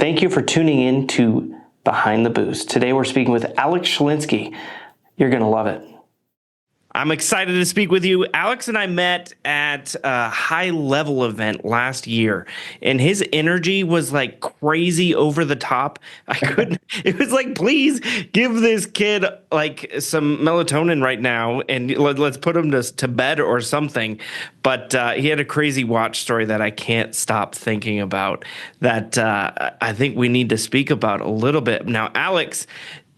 Thank you for tuning in to Behind the Boost. Today we're speaking with Alex Schlinsky. You're going to love it. I'm excited to speak with you. Alex and I met at a high-level event last year, and his energy was like crazy over the top. I couldn't, it was like, please give this kid like some melatonin right now, and let's put him to bed or something. But he had a crazy watch story that I can't stop thinking about that I think we need to speak about a little bit. Now, Alex,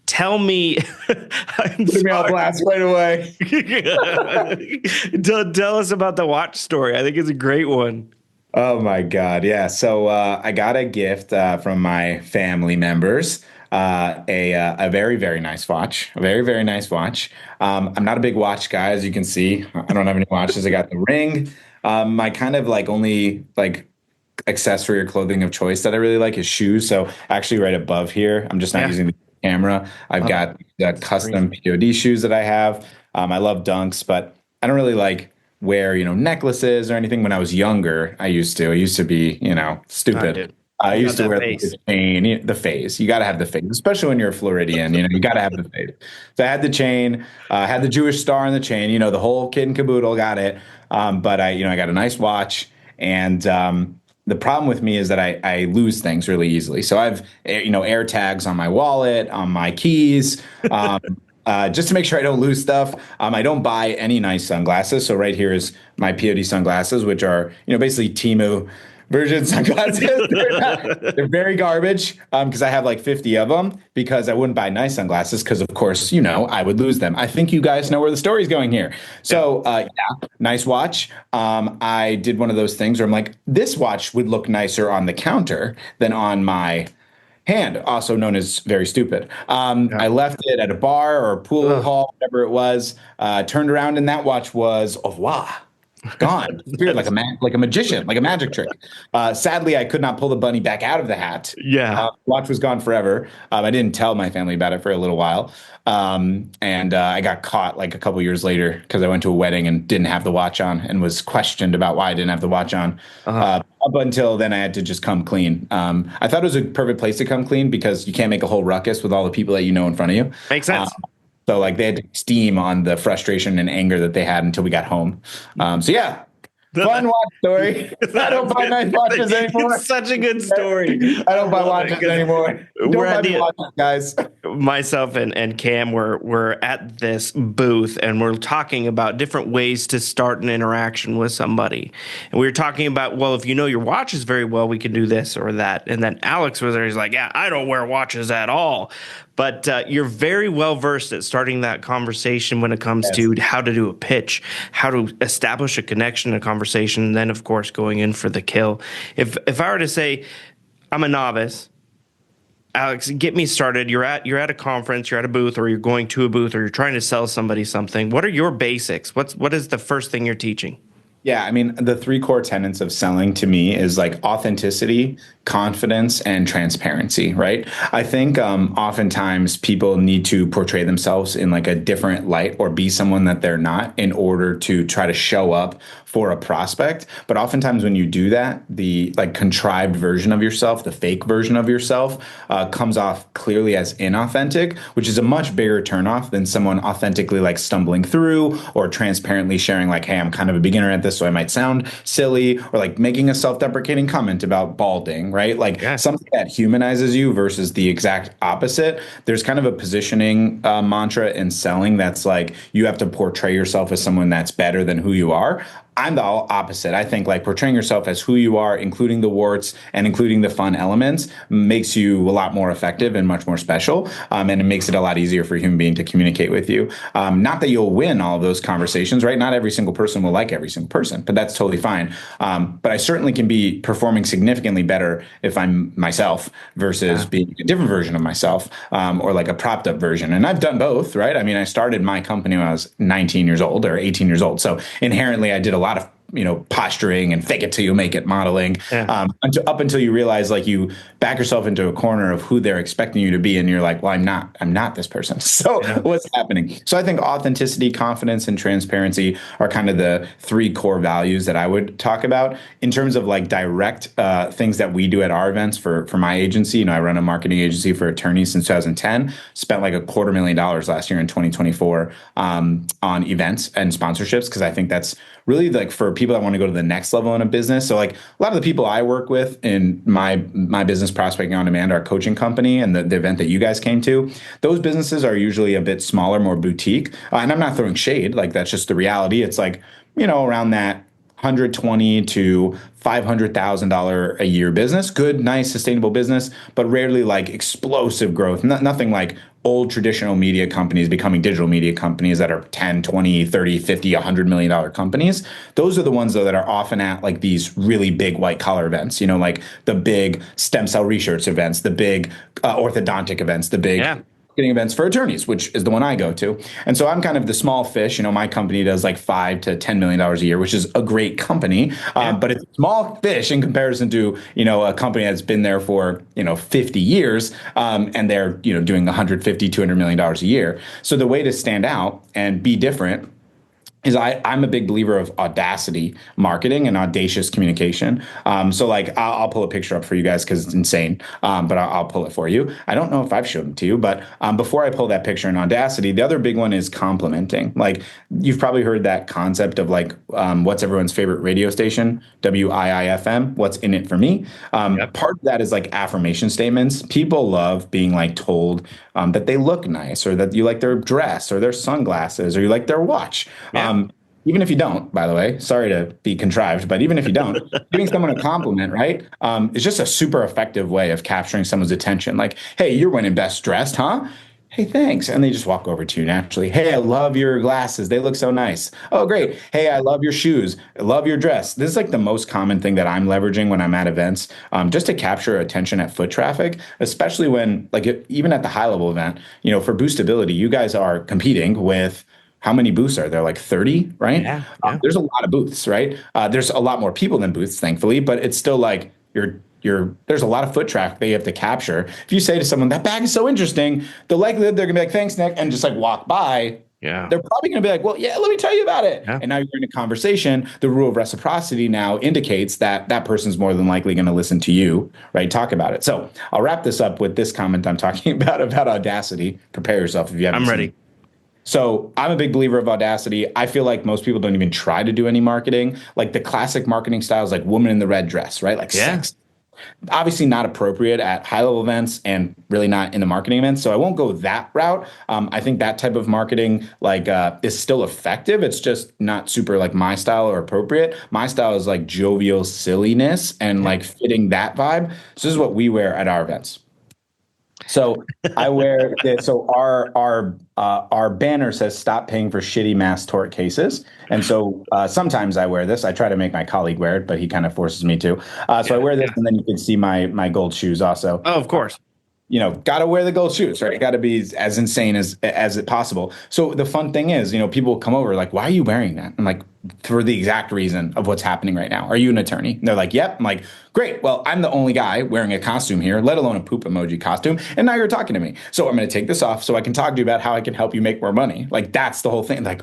tell me, Put me on blast right away. Tell us about the watch story. I think it's a great one. Oh my God. Yeah. So I got a gift from my family members, a very, very nice watch, a very, very nice watch. I'm not a big watch guy, as you can see. I don't have any watches. I got the ring. My kind of like only like accessory or clothing of choice that I really like is shoes. So actually right above here, I'm just not using the camera. I've got the custom POD shoes that I have. I love Dunks, but I don't really like wear, necklaces or anything. When I was younger, I used to be, stupid. I used to wear the chain, the phase. You got to have the phase, especially when you're a Floridian. You got to have the phase. So I had the chain, had the Jewish star on the chain. The whole kit and caboodle. Got it. But I got a nice watch, and the problem with me is that I lose things really easily. So I've air tags on my wallet, on my keys. Just to make sure I don't lose stuff. I don't buy any nice sunglasses. So right here is my POD sunglasses, which are, basically Temu version sunglasses. They're very garbage because I have like 50 of them because I wouldn't buy nice sunglasses because, of course, I would lose them. I think you guys know where the story's going here. So, nice watch. I did one of those things where I'm like, this watch would look nicer on the counter than on my hand, also known as very stupid. I left it at a bar or a pool hall, whatever it was, turned around, and that watch was au revoir. Gone, disappeared like a magician, like a magic trick. Sadly, I could not pull the bunny back out of the hat. Watch was gone forever. I didn't tell my family about it for a little while, and I got caught like a couple years later because I went to a wedding and didn't have the watch on and was questioned about why I didn't have the watch on. Up until then, I had to just come clean. I thought it was a perfect place to come clean because you can't make a whole ruckus with all the people that you know in front of you. Makes sense. So like they had to steam on the frustration and anger that they had until we got home. Fun watch story. I don't buy nice watches anymore. It's such a good story. I don't buy watches anymore. We're at the watches, guys. Myself and Cam were at this booth and we're talking about different ways to start an interaction with somebody. And we were talking about, well, if you know your watches very well, we can do this or that. And then Alex was there. He's like, yeah, I don't wear watches at all. But you're very well versed at starting that conversation when it comes to how to do a pitch, how to establish a connection, a conversation, and then, of course, going in for the kill. If I were to say, I'm a novice, Alex, get me started. You're at a conference, you're at a booth, or you're going to a booth, or you're trying to sell somebody something. What are your basics? What is the first thing you're teaching? Yeah, I mean, the three core tenets of selling to me is like authenticity, confidence, and transparency, right? I think oftentimes people need to portray themselves in like a different light or be someone that they're not in order to try to show up for a prospect. But oftentimes when you do that, the like contrived version of yourself, the fake version of yourself comes off clearly as inauthentic, which is a much bigger turnoff than someone authentically like stumbling through or transparently sharing like, hey, I'm kind of a beginner at this, so I might sound silly, or like making a self-deprecating comment about balding, right? Like something that humanizes you versus the exact opposite. There's kind of a positioning mantra in selling that's like you have to portray yourself as someone that's better than who you are. I'm the opposite. I think like portraying yourself as who you are, including the warts and including the fun elements, makes you a lot more effective and much more special. And it makes it a lot easier for a human being to communicate with you. Not that you'll win all of those conversations, right? Not every single person will like every single person, but that's totally fine. But I certainly can be performing significantly better if I'm myself versus being a different version of myself, or like a propped up version. And I've done both, right? I mean, I started my company when I was 19 years old or 18 years old. So inherently I did a lot of posturing and fake it till you make it modeling, Yeah. until you realize like you back yourself into a corner of who they're expecting you to be, and you're like, well, I'm not this person. So Yeah. what's happening? So I think authenticity, confidence, and transparency are kind of the three core values that I would talk about in terms of like direct things that we do at our events for my agency. I run a marketing agency for attorneys since 2010. Spent like $250,000 last year in 2024 on events and sponsorships, because I think that's really like for people that want to go to the next level in a business. So like a lot of the people I work with in my business Prospecting on Demand, our coaching company, and the event that you guys came to, those businesses are usually a bit smaller, more boutique. And I'm not throwing shade, like that's just the reality. It's like, around that 120 to $500,000 a year business, good, nice, sustainable business, but rarely like explosive growth. Nothing like old traditional media companies becoming digital media companies that are 10, 20, 30, 50, $100 million companies. Those are the ones though that are often at like these really big white collar events, like the big stem cell research events, the big orthodontic events, the big Yeah. marketing events for attorneys, which is the one I go to. And so I'm kind of the small fish. My company does like $5 to $10 million a year, which is a great company. Yeah. But it's a small fish in comparison to, a company that's been there for, 50 years. And they're, doing 150, $200 million a year. So the way to stand out and be different is I'm a big believer of Audacity marketing and audacious communication. So like I'll pull a picture up for you guys because it's insane, but I'll pull it for you. I don't know if I've shown it to you, but before I pull that picture in Audacity, the other big one is complimenting. Like you've probably heard that concept of like what's everyone's favorite radio station, WIIFM, what's in it for me. Yep. Part of that is like affirmation statements. People love being like told that they look nice, or that you like their dress or their sunglasses, or you like their watch. Yeah. Even if you don't, by the way, sorry to be contrived, but even if you don't, giving someone a compliment, right, is just a super effective way of capturing someone's attention. Like, hey, you're winning best dressed, huh? Hey, thanks. And they just walk over to you naturally. Hey, I love your glasses. They look so nice. Oh, great. Hey, I love your shoes. I love your dress. This is like the most common thing that I'm leveraging when I'm at events, just to capture attention at foot traffic, especially when, like, even at the high level event, for boostability, you guys are competing with how many booths are there? Like 30, right? Yeah. Yeah. There's a lot of booths, right? There's a lot more people than booths, thankfully, but it's still like there's a lot of foot traffic that you have to capture. If you say to someone, that bag is so interesting, the likelihood they're gonna be like, thanks, Nick, and just like walk by, Yeah. they're probably gonna be like, well, yeah, let me tell you about it. Yeah. And now you're in a conversation. The rule of reciprocity now indicates that that person's more than likely gonna listen to you, right? Talk about it. So I'll wrap this up with this comment I'm talking about Audacity. Prepare yourself if you haven't I'm seen ready. it. So I'm a big believer of Audacity. I feel like most people don't even try to do any marketing. Like the classic marketing styles, like woman in the red dress, right? Like Yeah. sex. Obviously not appropriate at high level events and really not in the marketing events. So I won't go that route. I think that type of marketing like is still effective. It's just not super like my style or appropriate. My style is like jovial silliness and like fitting that vibe. So this is what we wear at our events. So I wear this. So our banner says "Stop paying for shitty mass tort cases," and so sometimes I wear this. I try to make my colleague wear it, but he kind of forces me to. So I Yeah. wear this, Yeah. and then you can see my gold shoes also. Oh, of course. Got to wear the gold shoes, right? Got to be as insane as it possible. So the fun thing is, people come over like, why are you wearing that? I'm like, for the exact reason of what's happening right now. Are you an attorney? And they're like, yep. I'm like, great. Well, I'm the only guy wearing a costume here, let alone a poop emoji costume. And now you're talking to me. So I'm going to take this off so I can talk to you about how I can help you make more money. Like that's the whole thing. Like,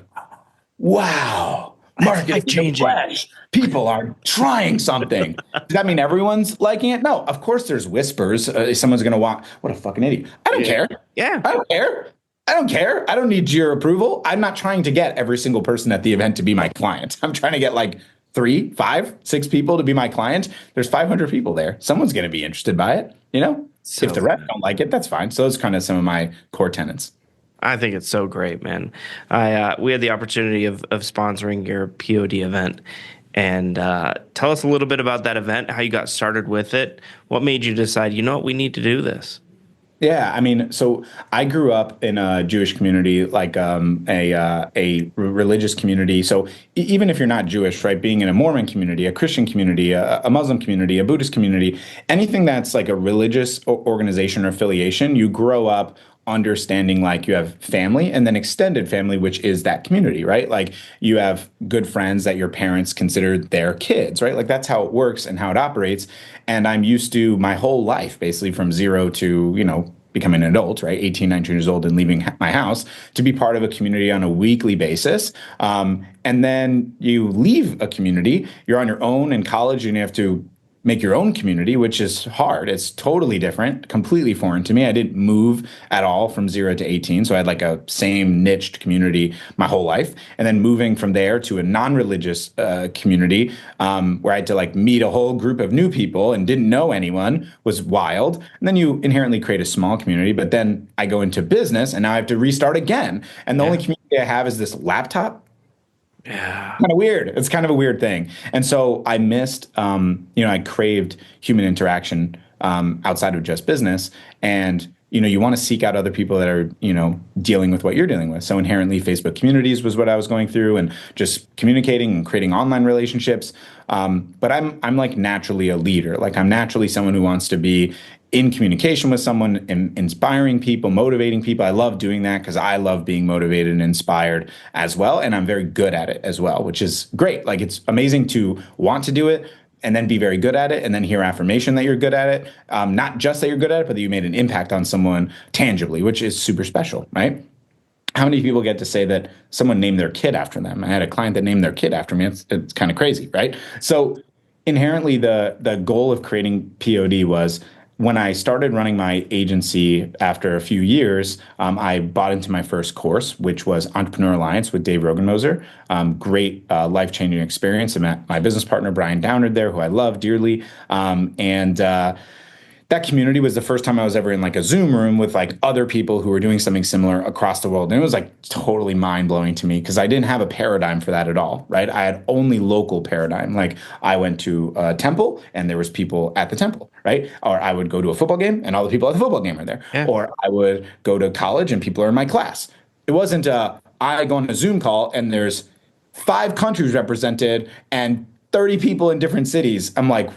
wow, marketing Life changing. flash. People are trying something. Does that mean everyone's liking it? No, of course there's whispers. Someone's going to want, what a fucking idiot. I don't care. Yeah. I don't care. I don't care. I don't need your approval. I'm not trying to get every single person at the event to be my client. I'm trying to get like 3, 5, 6 people to be my client. There's 500 people there. Someone's going to be interested by it. So If the rest don't like it, that's fine. So those are kind of some of my core tenets. I think it's so great, man. We had the opportunity of sponsoring your POD event, and tell us a little bit about that event, how you got started with it, what made you decide, we need to do this. Yeah, I mean, so I grew up in a Jewish community, like a religious community. So even if you're not Jewish, right, being in a Mormon community, a Christian community, a Muslim community, a Buddhist community, anything that's like a religious organization or affiliation, you grow up understanding like you have family and then extended family, which is that community, right? Like you have good friends that your parents consider their kids, right? Like that's how it works and how it operates. And I'm used to my whole life, basically from zero to, becoming an adult, right? 18, 19 years old and leaving my house to be part of a community on a weekly basis. And then you leave a community, you're on your own in college and you have to make your own community, which is hard. It's totally different, completely foreign to me. I didn't move at all from 0 to 18. So I had like a same niched community my whole life. And then moving from there to a non-religious community where I had to like meet a whole group of new people and didn't know anyone was wild. And then you inherently create a small community. But then I go into business and now I have to restart again. And the only Yeah. community I have is this laptop. Yeah. Kind of weird. It's kind of a weird thing. And so I missed, I craved human interaction outside of just business. And, you want to seek out other people that are, dealing with what you're dealing with. So inherently, Facebook communities was what I was going through and just communicating and creating online relationships. But I'm like naturally a leader. Like I'm naturally someone who wants to be in communication with someone, inspiring people, motivating people. I love doing that because I love being motivated and inspired as well. And I'm very good at it as well, which is great. Like it's amazing to want to do it and then be very good at it and then hear affirmation that you're good at it. Not just that you're good at it, but that you made an impact on someone tangibly, which is super special, right? How many people get to say that someone named their kid after them? I had a client that named their kid after me. It's kind of crazy, right? So inherently the goal of creating POD was when I started running my agency after a few years, I bought into my first course, which was Entrepreneur Alliance with Dave Rogenmoser. Great life-changing experience. I met my business partner, Brian Downard, there, who I love dearly. And that community was the first time I was ever in like a Zoom room with like other people who were doing something similar across the world. And it was like totally mind blowing to me because I didn't have a paradigm for that at all, right? I had only local paradigm. Like I went to a temple and there was people at the temple, right? Or I would go to a football game and all the people at the football game are there. Yeah. Or I would go to college and people are in my class. It wasn't I go on a Zoom call and there's 5 countries represented and 30 people in different cities. I'm like,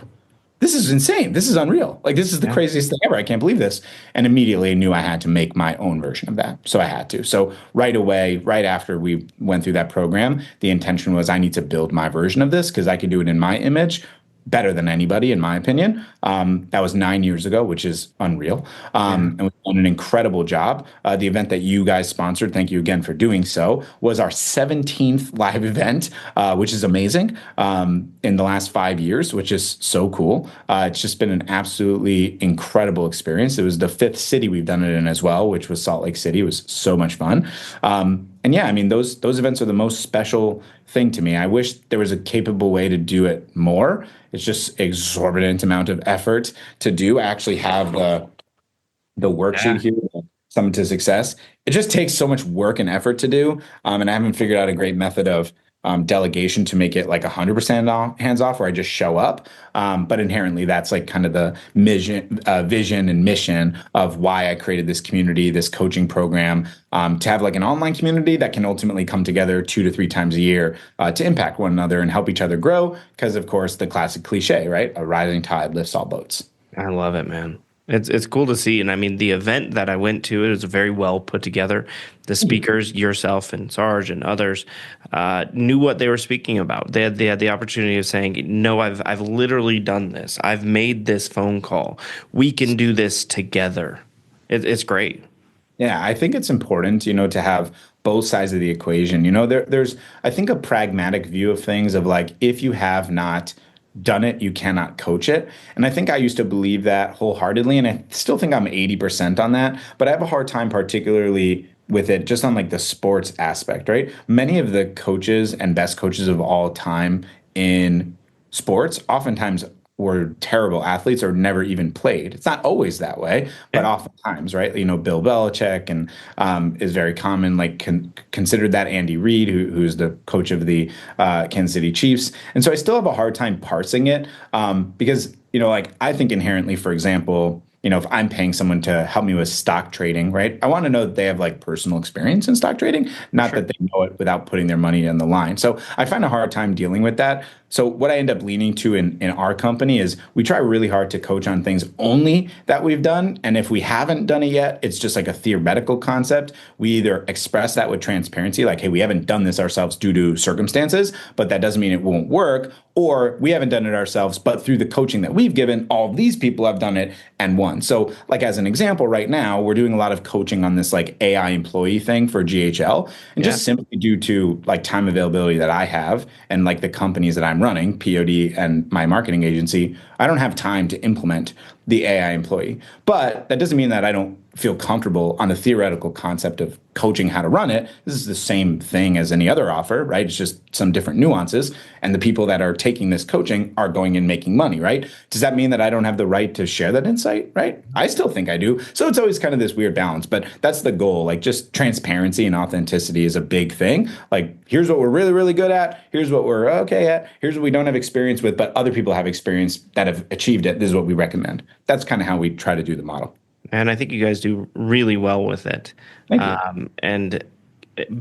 this is insane. This is unreal. Like, this is the Yeah. craziest thing ever. I can't believe this. And immediately I knew I had to make my own version of that. So I had to. So right away, right after we went through that program, the intention was I need to build my version of this because I can do it in my image better than anybody, in my opinion. That was 9 years ago, which is unreal. Yeah. And we've done an incredible job. The event that you guys sponsored, thank you again for doing so, was our 17th live event, which is amazing in the last 5 years, which is so cool. It's just been an absolutely incredible experience. It was the 5th city we've done it in as well, which was Salt Lake City. It was so much fun. And yeah, I mean, those events are the most special thing to me. I wish there was a capable way to do it more. It's just exorbitant amount of effort to do. I actually have the Yeah. worksheet here, Summit to Success. It just takes so much work and effort to do, and I haven't figured out a great method of delegation to make it like 100% hands off, where I just show up. But inherently, that's like kind of the vision and mission of why I created this community, this coaching program, to have like an online community that can ultimately come together 2 to 3 times a year to impact one another and help each other grow. Because of course, the classic cliche, right? A rising tide lifts all boats. I love it, man. It's cool to see, and I mean the event that I went to, it was very well put together. The speakers, yourself and Sarge and others, knew what they were speaking about. They had the opportunity of saying, "No, I've literally done this. I've made this phone call. We can do this together." It's great. Yeah, I think it's important, to have both sides of the equation. There's, I think, a pragmatic view of things of like, if you have not done it, you cannot coach it. And I think I used to believe that wholeheartedly, and I still think I'm 80% on that, but I have a hard time, particularly with it just on like the sports aspect, right? Many of the coaches and best coaches of all time in sports oftentimes were terrible athletes or never even played. It's not always that way, but Yeah, oftentimes, right? Bill Belichick and is very common, like considered that Andy Reid, who's the coach of the Kansas City Chiefs. And so I still have a hard time parsing it because, like I think inherently, for example, if I'm paying someone to help me with stock trading, right? I want to know that they have like personal experience in stock trading, for not sure. that they know it without putting their money on the line. So I find a hard time dealing with that. So what I end up leaning to in our company is we try really hard to coach on things only that we've done. And if we haven't done it yet, it's just like a theoretical concept. We either express that with transparency, like, hey, we haven't done this ourselves due to circumstances, but that doesn't mean it won't work. Or we haven't done it ourselves, but through the coaching that we've given, all these people have done it and won. So like as an example, right now, we're doing a lot of coaching on this like AI employee thing for GHL. And Yeah. just simply due to like time availability that I have and like the companies that I'm running, POD and my marketing agency, I don't have time to implement the AI employee. But that doesn't mean that I don't feel comfortable on the theoretical concept of coaching how to run it. This is the same thing as any other offer, right? It's just some different nuances. And the people that are taking this coaching are going and making money, right? Does that mean that I don't have the right to share that insight, right? I still think I do. So it's always kind of this weird balance, but that's the goal. Like just transparency and authenticity is a big thing. Like here's what we're really, really good at. Here's what we're okay at. Here's what we don't have experience with, but other people have experience that have achieved it. This is what we recommend. That's kind of how we try to do the model. And I think you guys do really well with it. Thank you. And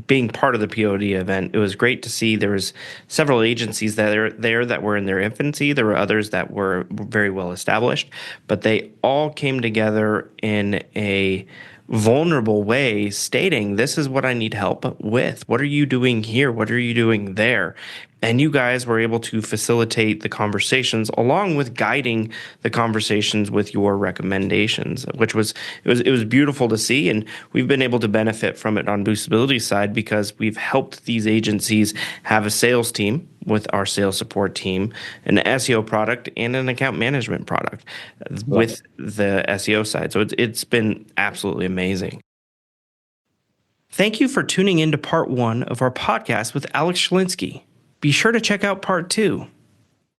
being part of the POD event, it was great to see there was several agencies that are there that were in their infancy. There were others that were very well established, but they all came together in a vulnerable way, stating, "This is what I need help with. What are you doing here? What are you doing there?" And you guys were able to facilitate the conversations along with guiding the conversations with your recommendations, which was it was beautiful to see. And we've been able to benefit from it on Boostability's side because we've helped these agencies have a sales team with our sales support team, an SEO product, and an account management product with the SEO side. So it's been absolutely amazing. Thank you for tuning in to part one of our podcast with Alex Schlinsky. Be sure to check out part two.